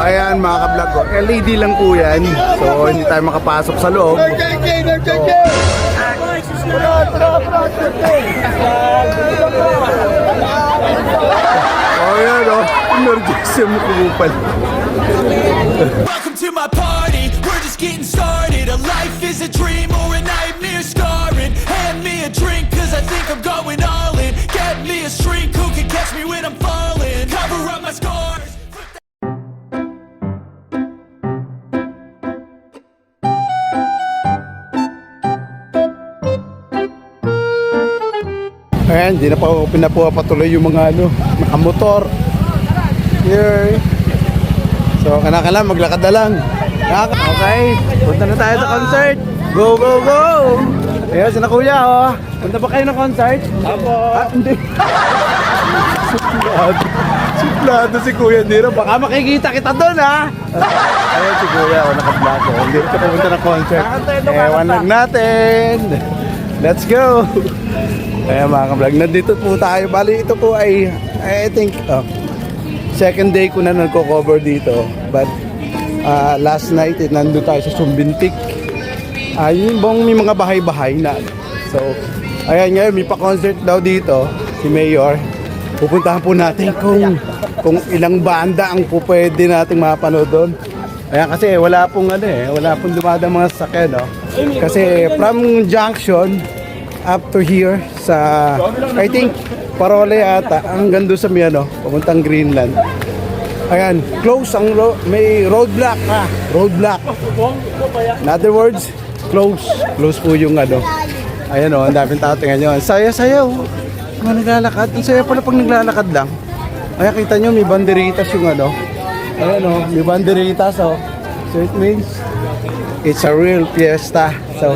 Ayan mga ka-vlog ko, LED lang po yan. So hindi tayo makapasok sa loob. Oh yan o, emergency mo kumupal. Welcome to my party, we're just getting started. A life is a dream or a nightmare scarring. Hand me a drink cause I think I'm going all in. Get me a shrink who can catch me when I'm falling. Cover up my scars. Ayan, di na pa pinapatuloy yung mga nakamotor. Here. So, kanakala, maglakad na lang. Okay, punta na tayo sa concert. Go, go, go! Ayan, sina kuya, oh. Punta ba kayo ng concert? Apo. Ah, hindi. Suplado si kuya, hindi na. Baka makikita kita doon, ha? Ayan, si kuya, oh, naka-vlog, oh. Hindi ka pumunta ng concert. Ewan lang natin. Let's go! Ayan mga ka-vlog, nandito po tayo. Bali, ito po ay, I think, second day ko na nagko-cover dito. But, last night, nandun tayo sa Sumbintik. Yun bang may mga bahay-bahay na. So, ayan ngayon, may pa-concert daw dito, si Mayor. Pupuntahan po natin kung ilang banda ang po pwede nating mapanood doon. Ayan, kasi wala pong wala pong dumadang mga sasakyan, no? Kasi from Junction, up to here sa I think Parole yata hanggang doon sa papuntang Greenland. Ayan, close ang may roadblock roadblock. In other words, close po yung ayan ang daming tao, tingnan nyo, saya-saya mga naglalakad, ang saya pala pag naglalakad lang. Ayan, kita nyo may banderitas yung ayan may banderitas so it means it's a real fiesta. So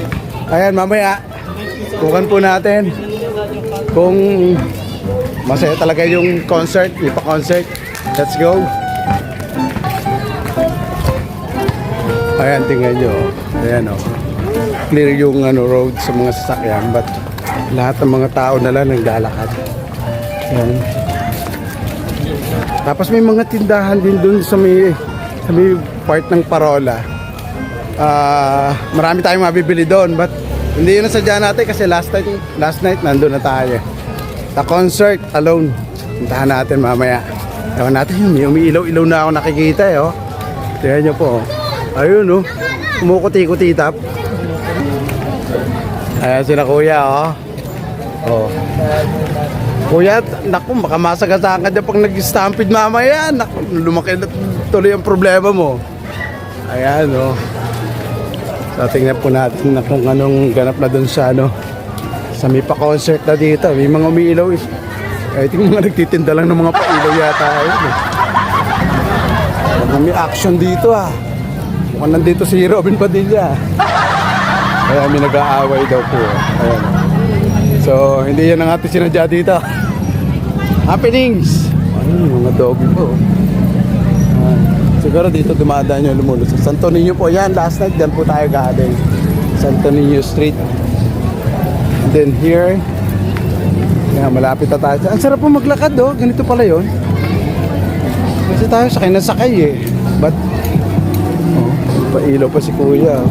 ayan, mamaya tukan po natin kung masaya talaga yung concert, ipa-concert. Let's go. Ayan, tingnan nyo. Ayan clear yung road sa mga sasakyan, but lahat ng mga tao na lang naglalakad. Ayan. Tapos may mga tindahan din dun sa may part ng Parola. Marami tayong mabibili doon, but hindi yun nasadya natin kasi last night nandun na tayo. Sa concert alone. Puntahan natin mamaya. Ewan natin yung umiilaw-ilaw na ako nakikita Tingnan nyo po ayun kumukuti-kuti tap. Ayan sila kuya Kuya, naku, baka masagasaan ka dyan pag nag-stampede mamaya. Naku, lumaki na tuloy ang problema mo. Ayan So tingnan po natin na kung anong ganap na dun sa sa may pa-concert na dito. May mga umiilaw I think mga nagtitinda lang ng mga pailaw yata may action dito mukhang nandito si Robin Padilla. Kaya may nag-aaway daw po Ayan. So hindi yan ang ating sinadya dito. Happenings. Ayun, mga doggy po. Siguro dito dumadaan yung lumulos. Santo Niño po yan. Last night dyan po tayo galing. Santo Niño Street. And then here. Yan, malapit na tayo. Ang sarap po maglakad ganito pala yun. Kasi tayo sakay na sakay But pailaw pa si kuya.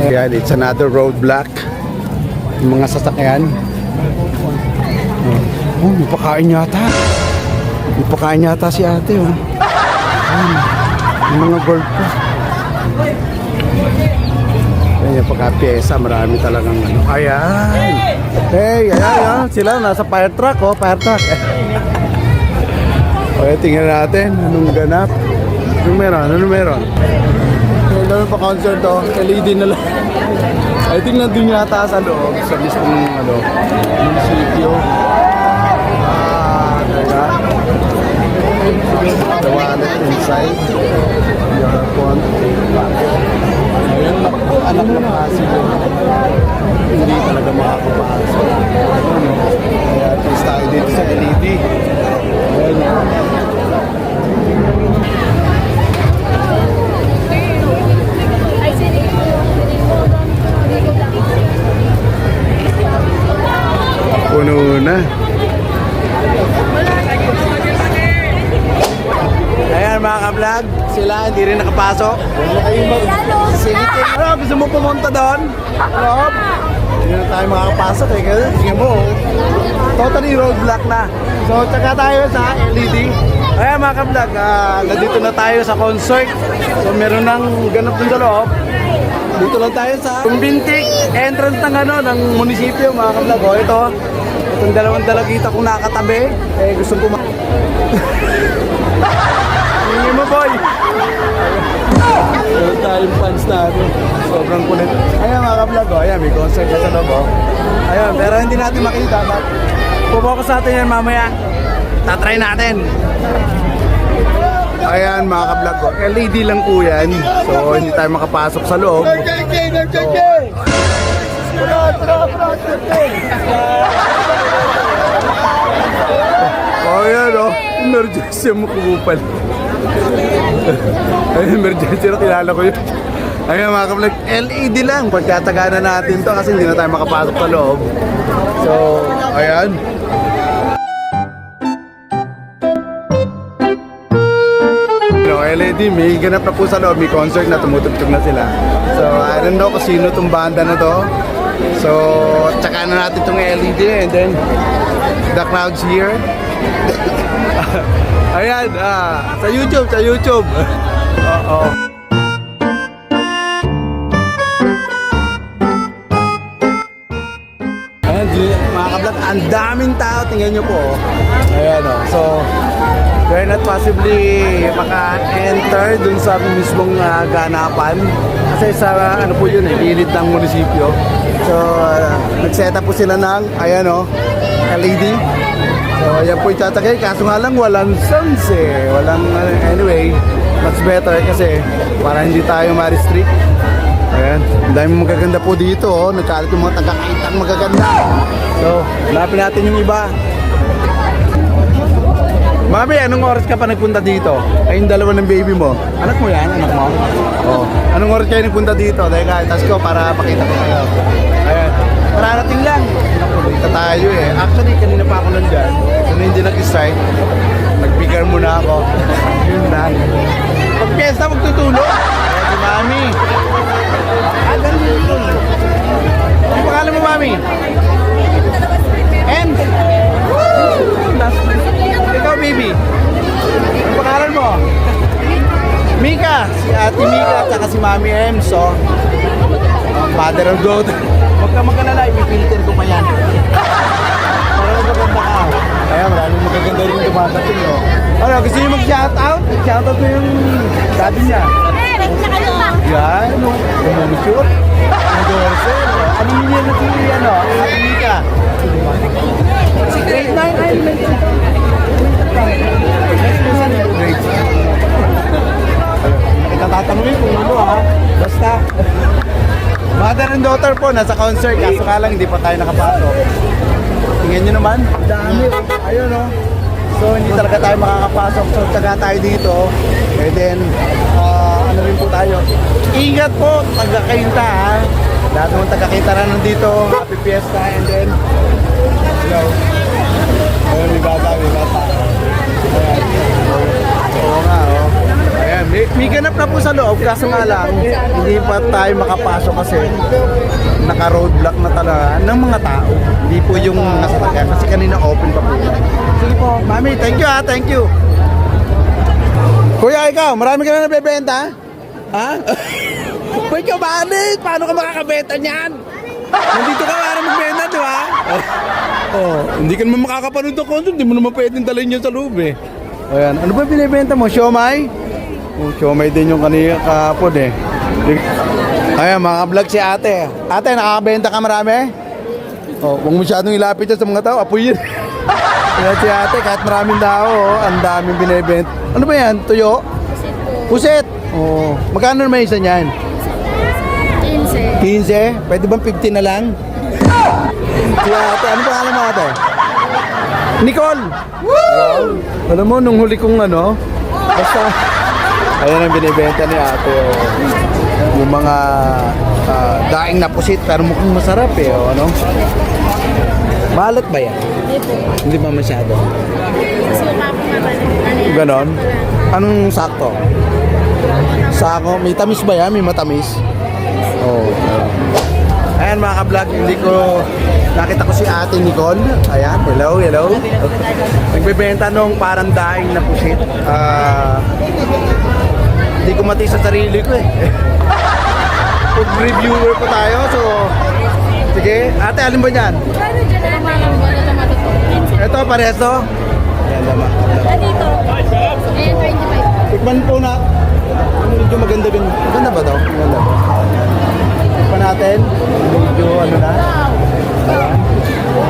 Ayan, it's another roadblock. Yung mga sasakyan. May pakain yata. May pakain yata si ate yung mga bird ko. Ayan yung pagka-pyesa, marami talagang Ayan. Hey, ayan. Sila nasa fire truck fire truck. Okay, tingnan natin anong ganap. Anong meron? Yung naman pa concert LED na lang. I think nandun yata sa loob sa mismong munisipyo. The wallet inside your phone. Ayan, anak na kasi hindi talaga makakapasok. Kaya at least tayo dito sa LED. Ayan. Puno na. Ayan mga ka-vlog, sila hindi rin nakapasok. Wala kayong mag-siliting. Ano, gusto mo pumunta doon? Rob? Hindi na tayo makakapasok eh. Kasi tingnan mo, totally roadblock na. So, tsaka tayo sa LED. Ayan mga ka-vlog, nandito na tayo sa concert. So, meron nang ganap dun sa loob. Dito lang tayo sa Bintik, entrance ng ng munisipyo mga ka-vlog. O, ito. Itong dalawang dalagita kong nakatabi. Eh, gusto ko hindi mo, boy. Meron tayong fans natin. Sobrang kulit. Ayan mga ka-vlog, o. Ayan, may concert na sa loob, o. Ayan, pero hindi natin makita. Pupokus natin yan mamaya. Tatry natin. Ayan mga ka-vlog, o. LED lang po yan. So, hindi tayo makapasok sa loob. Oh, yan, oh. Emergency mo kumupal. Ay, emergency na kilala ko yun. Ayan mga ka-vlog, LED lang. Pagkataga na natin to kasi hindi na tayo makapasok sa loob. So, ayan. LED, may ganap na po sa loob, may concert na tumutugtog na sila. So, I don't know kung sino itong banda na to. So, tsaka na natin itong LED and then the crowd's here. Ayan, sa YouTube. Oo. Ayan, mga ka-vlog, ang daming tao, tingnan nyo po. Ayan, oh. So, we're not possibly maka-enter dun sa mismong ganapan. Kasi sa ano po yun gilid ng munisipyo. So, nag-set up po sila ng, ayan o, LED. So, ayan po itatagay. Kaso nga lang, walang sounds eh. Walang, anyway, much better kasi para hindi tayo ma-restrict. Ayan, ang dami magaganda po dito oh. Nagkalit yung mga taga-kaitang magaganda. So, hanapin natin yung iba. Mami, anong oras ka pa nagpunta dito? Ay, yung dalawa ng baby mo. Anak mo yan? Anak mo? Oo. Anong oras kayo nagpunta dito? Dahil taas ko para pakita ko kayo. Ayan. Mararating lang. Naku, dito tayo eh. Actually, kanina pa ako nandyan. So, hindi nag-strike. Nag-bigger muna ako. Yun lang. Pag piyesta, magtutulog. Ayan si Mami. Ganun dito. Ano pangalan mo, Mami? M? Ikaw, baby. Ang pangalan mo? Mika. Si Ate Mika at saka si Mami M. So, father and daughter. Huwag ka magkalala, ipipilitin ko pa yan. Para magaganda ka. Kaya maraming magaganda rin dumadating. Ano, gusto niyo mag-shoutout? Shoutout mo yung daddy niya. Yan, umumusur. Ano niya na si Ate Mika? Grade 9, Itatanungin kung ano ha. Basta mother and daughter po nasa concert. Kaso nga lang hindi pa tayo nakapasok. Tingnan nyo naman. Dami. Ayun o. So hindi talaga tayo makakapasok. So taga tayo dito. And then ano rin po tayo. Ingat po. Taga-Kainta ha. Lahat naman taga-Kainta na nandito. Happy Fiesta. And then hello. Ayun, may bata. Ayan. Oo nga, oh. Ayan, may ganap na po sa loob. Kaso nga lang, hindi pa tayo makapasok kasi naka-roadblock na talaga ng mga tao. Hindi po yung nasa taga. Kasi kanina open pa po. Sige po, Mami, thank you ha, thank you. Kuya, ikaw, marami ka na nabibenta? Ha? Wait ka, Manit! Paano ka makakabenta niyan? Nandito ka para magbenta, di ba? Oh, hindi ka naman makakapanood ng concert, hindi mo naman pwedeng dalhin yun sa loob eh. Ayan, ano ba binibenta mo? Siomay? Oh, siomay din yung kanina kahapon eh. Ayan, mga vlog si ate. Ate, nakakabenta ka marami? Oh, huwag masyadong ilapit yan sa mga tao, apoy yun. Ayan si ate, kahit maraming tao, oh, ang daming binibenta. Ano ba yan? Tuyo? Puset. Oh, magkano naman isa niyan? 15? Pwede bang 15 na lang? Si ate, ano pangalan mo ate? Nicole! Wow! Alam mo, nung huli kong basta, ayan ang binibenta ni ate. Yung mga daing na pusit, pero mukhang masarap eh. Ano? Malat ba yan? Hindi ba masyado? Ganon? Anong sakto? Sako, may tamis ba yan? May matamis? Oh. Ayan mga ka-vlog, hindi ko nakita ko si Ate Nicole. Ayan, hello, hello. Nagbebenta nung parang daing na pusit. Hindi ko mati sa sarili ko eh. Food reviewer pa tayo, so sige. Ate, alin ba yan? Ito, pares to? Ayan, lama. Dito. Ayan, 25. Tikman po na. Medyo maganda din. Maganda ba daw? Maganda. Tikman natin. Medyo ano na. Ayan.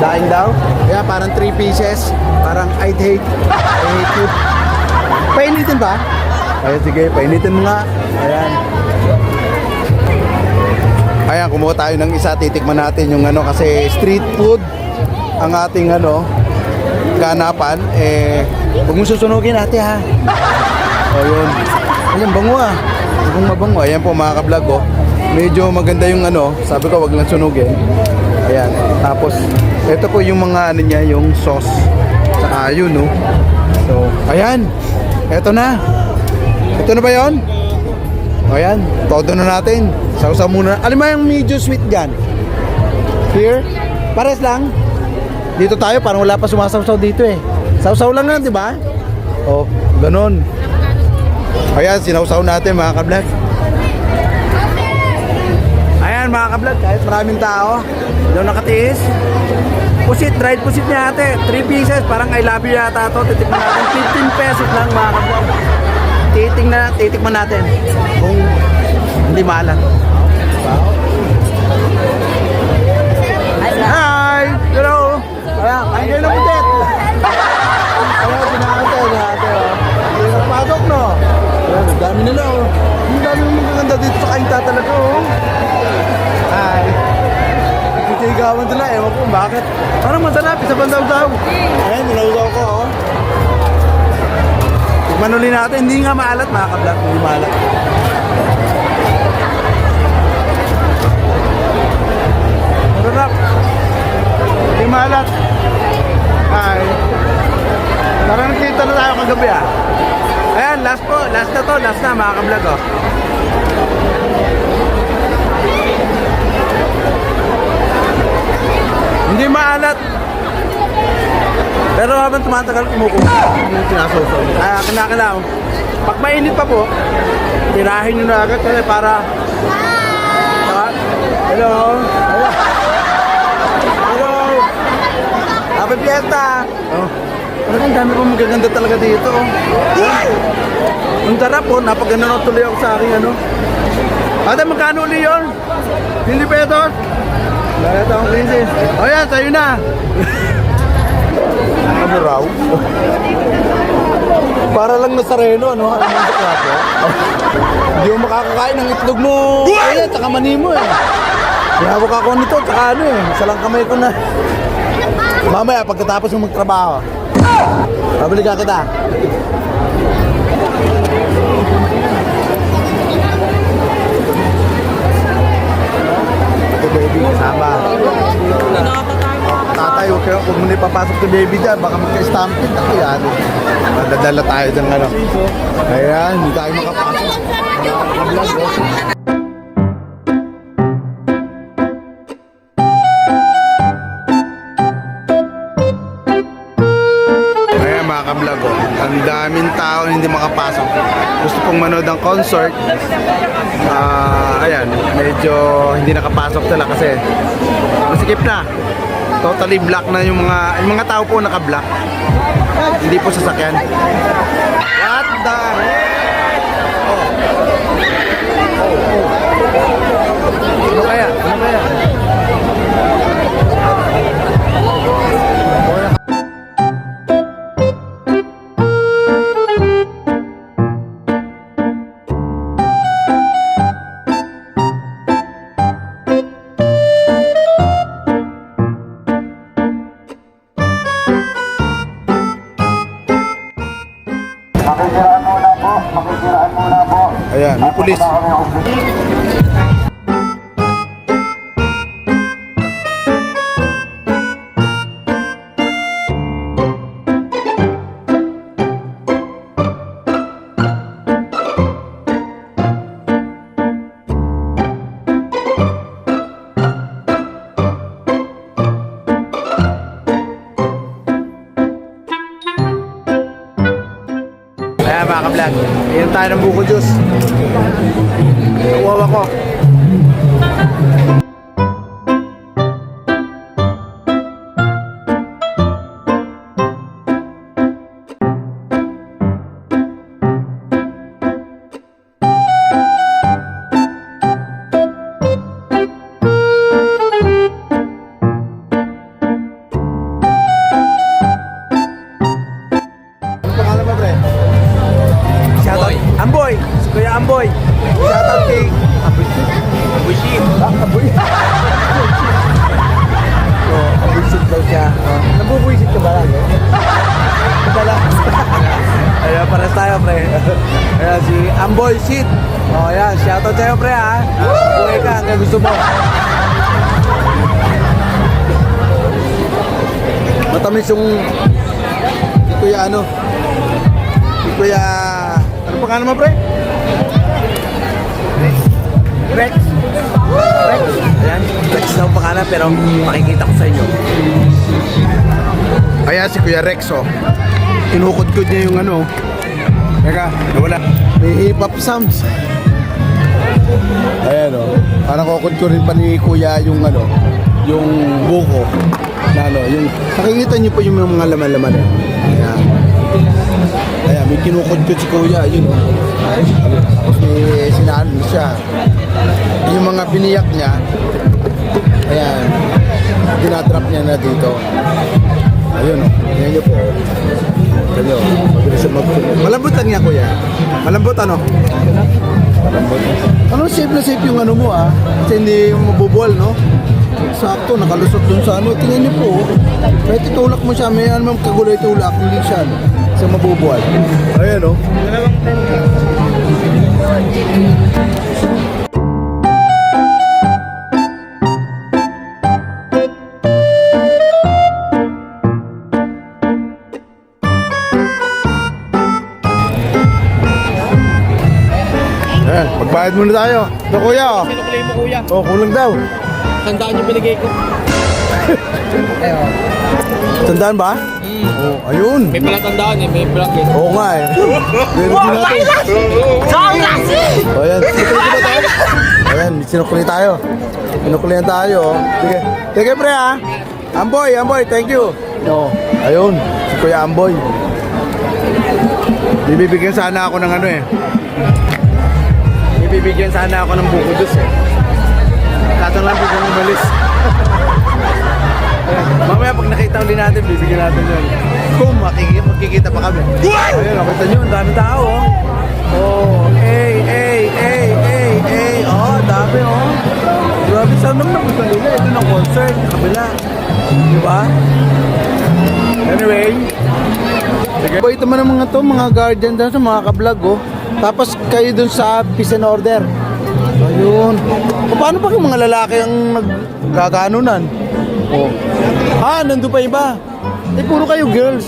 Daing daw. Kaya parang 3 pieces. Parang I hate you. Painitin ba? Ayan, sige. Painitin mo nga. Ayan. Ayan, kumuha tayo ng isa. Titikman natin yung ano kasi street food ang ating ano ganapan. Huwag mo susunugin ate ha. O yun. Ayan, bango ah. Kung mabango. Ayan po mga ka-vlog oh. Medyo maganda yung ano. Sabi ko wag lang sunugin. Ayan. Tapos, ito po yung mga ano niya, yung sauce. Saka yun no. So, ayan. Ito na. Ito na ba yun? Ayan. Todo na natin. Sausaw muna. Alam mo yung medyo sweet dyan? Here? Pares lang. Dito tayo, parang wala pa sumasawsaw dito eh. Sausaw lang yan, di ba? Oh, ganun. Ayan, sinausaw natin mga ka-vlog. Ayan mga ka-vlog, kahit maraming tao, doon nakatiis. Pusit, dried pusit niya ate. 3 pieces, parang I love you yata ito. Titikman natin, 15 pesos lang mga ka-vlog. Titikman natin kung hindi maalat. Hi! Hello! Ayan, kain kayo ng putit. Ayan, sinakante. Hindi nakapasok, no? Ayan, ang dami nila, oh. Ang dami mong magaganda dito sa kainta talaga, oh. Hi! Nagtitigawan sila, ewan ko bakit. Parang masarap, isa pang daw-daw. Ayan, nilaw-daw ko, oh. Tikman ulit natin, hindi nga maalat, mga ka-vlog, hindi maalat. Masarap. Hindi maalat. Hi. Parang nakita na tayo kagabi ah. Ayan, last po. Last na to. Last na mga ka-vlog oh. Hindi maalat. Pero habang tumatagal kumukuha yung sinasawsaw. Kinakalaw. Pag mainit pa po, tirahin nyo na agad kasi para... Hello. Hello. Happy Fiesta! Oh. Parang dami pong magaganda talaga dito. Oh. Ang sarap po, napaganda tuloy ako sa aking ano. Ate, magkano ulit yun? 20 pesos? Lahat akong princess. O yan, sa'yo na. Ano raw? Para lang nasareno, ano? Alam mo sa po? Hindi mo makakakain ng itlog mo. Ayan, tsaka mani mo eh. Hinawak ako nito, tsaka ano eh. Salang kamay ko na. Mamaya, pagkatapos mo magtrabaho, pabalikan kita. Ito baby, kasama. Tatay, huwag mo na ipapasok si baby dyan. Baka magka-stampede. Ako yan. Madadala tayo dyan ano. Ayan, hindi tayo makapasok. Ka-vlog oh. Ang daming tao hindi makapasok. Gusto pong manood ng concert. Ayan, medyo hindi nakapasok sila kasi masikip na. Totally black na yung mga tao po naka-black. Hindi po sasakyan. What the heck? Ano kaya? Ano kaya? Ayan, may pulis. Diyos. Nawawa ko. Pangalan mo, pre? Shoutout. Amboy! Si Kuya Amboy! Shoutout kay... Amboy Ship! Amboy! Amboy Ship daw siya. Nabubuisit ka ba lang? Madalas. Ayan, pares tayo, pre. Ayan, si Amboy Ship. Ayan, shoutout sa'yo, pre, ha? Buhay ka hanggang gusto mo. Matamis yung... Kuya ano? Kuya... Ano pa ka naman, pre? Rex. Rex. Ayan, Rex daw pangalan pero makikita ko sa inyo. Ayan si Kuya Rex, oh. Kinukod-kod niya yung ano. Teka, nawala. May hip-hop sounds. Ayan, oh. Parang kukod-kod rin pa ni Kuya yung ano, yung buko. Na ano, yung... Nakikita niyo po yung mga laman-laman, eh. Ayan. Ayan, may kinukod-kod si Kuya, yun, oh. Tapos may sinalo siya. Yung mga biniyak niya, ayan, dinadrap niya na dito. Ayun, oh. Ayan niyo po. Ayan niyo, mabilis siya magpunin. Malambutan niya, Kuya. Malambot, ano? Malambot. Ano, safe na safe yung ano mo, ah. Kasi hindi mabubuwal, no? Sakto, nakalusot dun sa ano. Tingnan niyo po, oh. Kahit itulak mo siya, may ano kagulay tulak, hindi siya, no? Sa mabubuwal. Ayan, oh. Ayan, magbayad muna tayo. Ito, Kuya, oh. Pinukulay mo, kuya. Oh, kulang daw. Tandaan yung binigay ko. Tandaan ba? Oh, ayun. May palatandaan eh, may vlog eh. Oo nga, eh. Meron din natin. Oh, ayan. Sinukuli ba tayo? Ayan, sinukuli tayo. Sinukulihan tayo, oh. Sige. Sige, pre, ha? Amboy, Amboy, thank you. Oh, ayun. Si Kuya Amboy. Bibibigyan sana ako ng ano, eh. Bibigyan sana ako ng buko dos, eh. Kaso lang bigyan umalis. Mamaya pag nakita ulit natin, bibigyan natin yun. Kung magkikita pa kami. Ayun, nakita nyo, ang dami tao, oh. Oh, oh, dami, oh. Grabe, saan naman napunta nila? Ito ng concert, kabila. Di ba? Anyway. Sige. Ito man ang mga to, mga guardian dyan sa mga ka-vlog, oh. Tapos kayo dun sa peace and order. Ayun. O, paano pa yung mga lalaki ang nagkakanunan? Oh. Ah, nandun pa iba. Eh, puro kayo girls.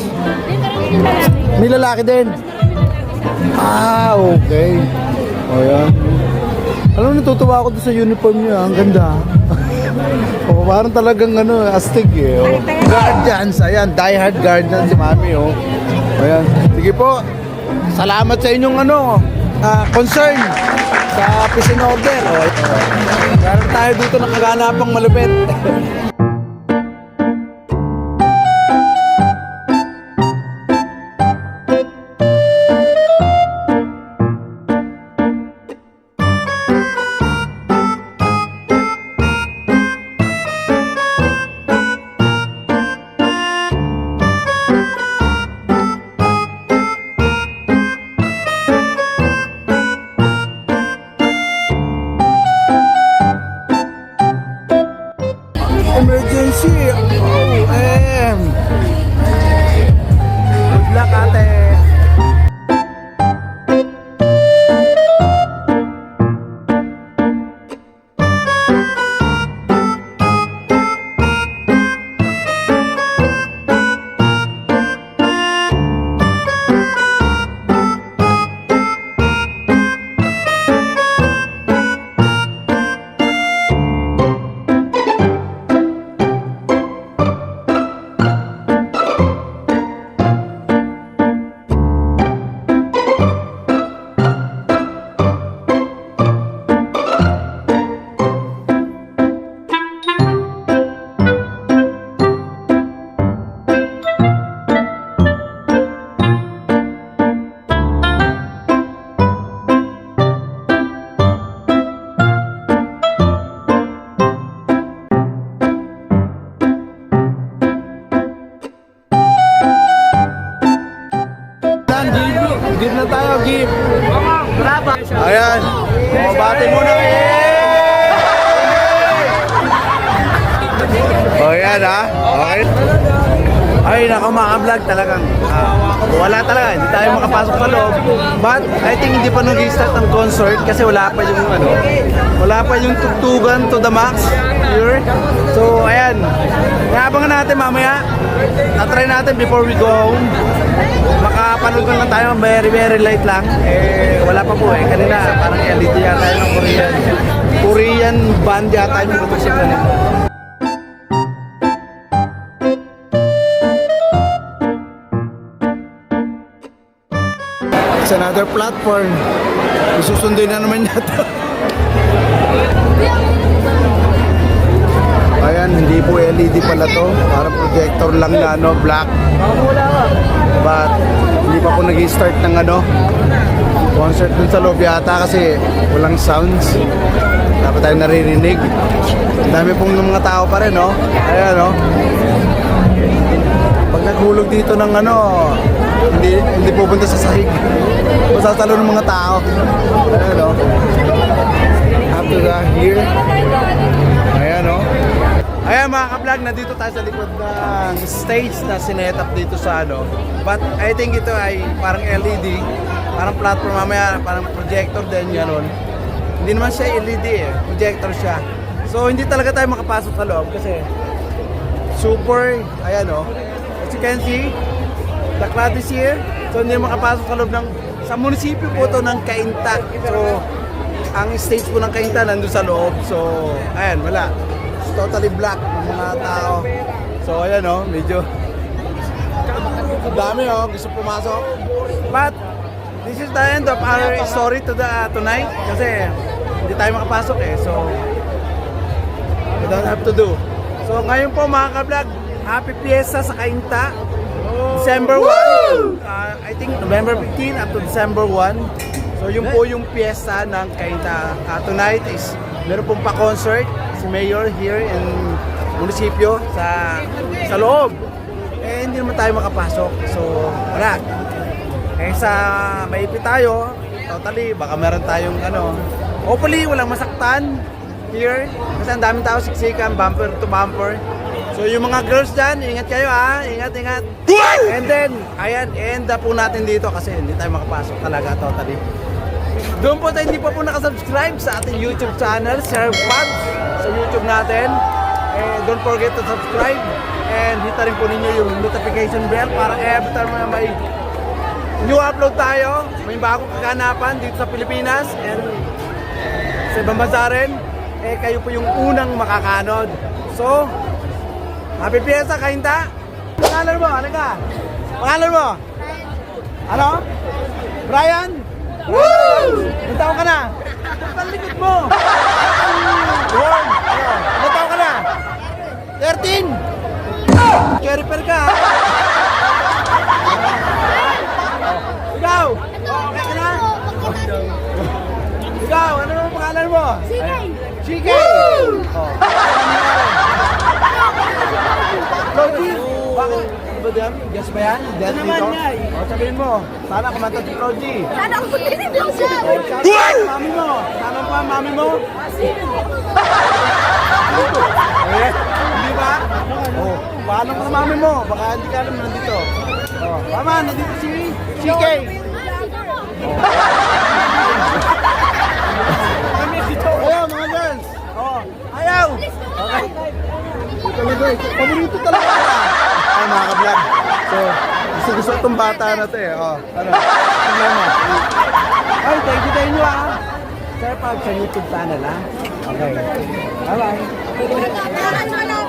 May lalaki din. Ah, okay. O, yan. Alam mo, natutuwa ako doon sa uniform niya. Ang ganda. O, parang talagang ano, astig eh. O. Guardians. Ayan, diehard guardians si Mami. O. Ayan. Sige po. Salamat sa inyong ano, concern sa peace and order. O, meron tayo dito nakaganapang malupit. Oh, bati muna Oh, yan ha. Okay. Ay, nako mga vlog talagang wala talaga, hindi tayo makapasok sa loob. But I think hindi pa nag-start ng concert kasi wala pa yung wala pa yung tugtugan to the max here. So ayan, naabangan natin mamaya. Na-try natin before we go home. Makapanood lang tayo, very light lang. Wala pa po kanina parang LED yata ng Korean band yata yung pinutok sa kanila. It's another platform. Susunduin na naman yata. Ayan, hindi po LED pala to. Parang projector lang na black. But hindi pa po nag-start ng concert dun sa loob yata kasi walang sounds. Dapat tayo naririnig. Ang dami pong mga tao pa rin, no? Ayan, no? Pag naghulog dito ng hindi pupunta sa sahig. Masasalo ng mga tao. Ayan, no? After that, here. Ayan, no? Ayan mga ka-vlog, nandito tayo sa likod ng stage na sinet-up dito sa But I think ito ay parang LED. Parang platform mamaya, parang projector din, gano'n. Hindi naman siya LED projector siya. So hindi talaga tayo makapasok sa loob kasi super, ayan as you can see, the crowd is here. So hindi makapasok sa loob sa munisipyo po to ng Cainta. So ang stage po ng Cainta nandun sa loob. So ayan, wala. It's totally black ng mga tao. So ayan medyo ang dami gusto pumasok. But this is the end of our story tonight kasi hindi tayo makapasok So we don't have to do. So ngayon po mga ka-vlog, happy Fiesta sa Cainta. December 1. I think November 15 up to December 1. So yun po yung Fiesta ng Cainta. Tonight is meron pong pa-concert si Mayor here in munisipyo sa loob. Hindi naman tayo makapasok. So wala. Sa maipit tayo, totally baka meron tayong hopefully walang masaktan here kasi ang daming tao siksikan, bumper to bumper. So yung mga girls dyan, ingat kayo ingat. And then, ayan, end up po natin dito kasi hindi tayo makapasok talaga totally. Doon po tayo hindi pa po nakasubscribe sa ating YouTube channel, Sir Pabs, sa YouTube natin. Don't forget to subscribe and hita rin po ninyo yung notification bell para every time na may new upload tayo, may bagong kaganapan dito sa Pilipinas and sa ibang bansa rin, kayo po yung unang makakanod. So, happy Fiesta, Cainta! Pangalan mo, ano ka? Pangalan mo? Ano? Brian? Woo! Ilang taon ka na? Ang likod mo! Warm! Ilang taon ka na? 13! Carriper ka, ha? Ikaw! Okay ka na? Ikaw, ano ang pangalan mo? CK! Claudie! Bakit? Ano ba yan? Guess ba yan? Guess dito? Sabihin mo, sana kumanta si Claudie. Sana ako tinignan siya! Mami mo! Sana pa mami mo? Hindi ba? Paano ka sa mami mo? Baka hindi ka alam nandito. Mama, nandito si CK! Ayaw mga girls! Ayaw! Okay. Paborito talaga ka! Ay mga ka-vlog. So, gusto itong bata na ito Ano? Tingnan mo. Ay, thank you Sir Pag sa YouTube channel Okay. Bye-bye.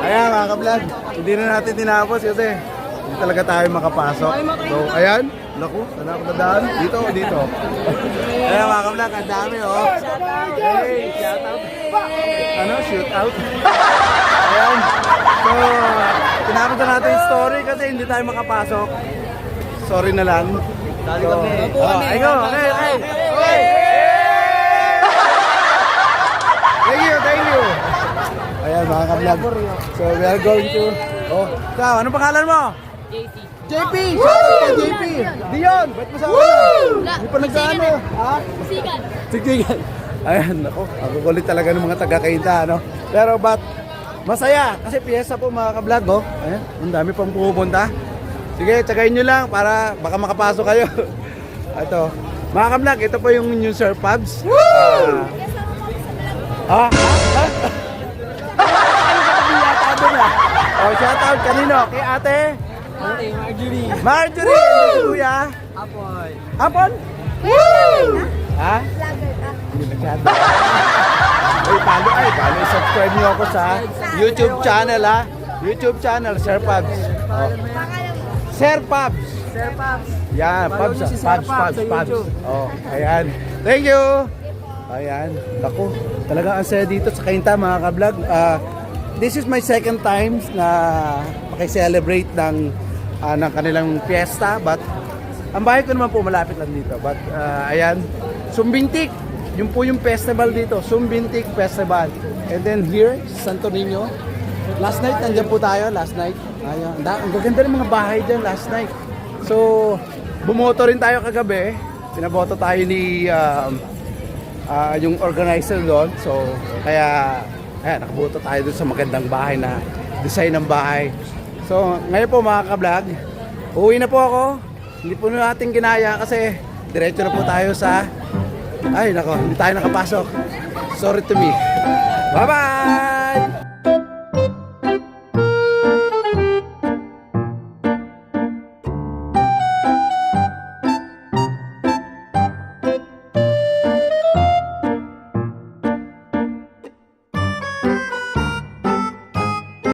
Ayan mga ka-vlog. Hindi na natin tinapos kasi hindi talaga tayo makapasok. So, ayan. Naku, saan ako nadaan? Dito. Ayan mga ka-vlog, ang dami Hey, shout out. Shoot out? Ayan. So, tinapos na natin yung story kasi hindi tayo makapasok. Sorry na lang. Dali kami. Okay. Thank you. Ayan mga ka-vlog. So, we are going to... Ikaw, anong pangalan mo? JP! Shout out kay JP! Dion! Ba't mo sa Hindi pa nagkaano? Sigan. Sigan. Ayan, ako, ang kukulit talaga ng mga taga-Kainta, ano? Pero but, masaya, kasi piyesa po mga ka-vlog, oh. Ayan, ang dami pang pupunta. Sige, tsagayin nyo lang para baka makapasok kayo. Ito, mga ka-vlog, ito po yung new Sir Pabs. Oh, shout out kanino? Kay ate? Marjorie. Marjorie! Ano si kuya? Apoy. Hapon? Ha? Vlogger ka. Hindi masyado. Ay, subscribe niyo ako sa YouTube channel, ha? YouTube channel, Sir Pabs. Oh. Sir Pabs. Sir Pops. Yan, Follow Pabs, niyo si Sir Pabs, Pabs Pabs, sa Pabs. YouTube. Oh, ayan. Thank you! Ayan, naku, talagang ang saya dito sa Kainta, mga ka-vlog. This is my second time na makiselebrate ng kanilang fiesta, but ang bahay ko naman po malapit lang dito. But ayan, Sumbintik, yun po yung festival dito, Sumbintik Festival. And then here, Santo Niño. Last night, nandiyan po tayo, last night. Ayan, ang gaganda ng mga bahay dyan last night. So, bumoto rin tayo kagabi. Pinaboto tayo ni yung organizer doon. So, kaya ayan, nakaboto tayo doon sa magandang bahay na design ng bahay. So, ngayon po mga ka-vlog, uuwi na po ako. Hindi po natin ginaya kasi diretso na po tayo sa... Ay, nako, hindi tayo nakapasok. Sorry to me. Bye-bye!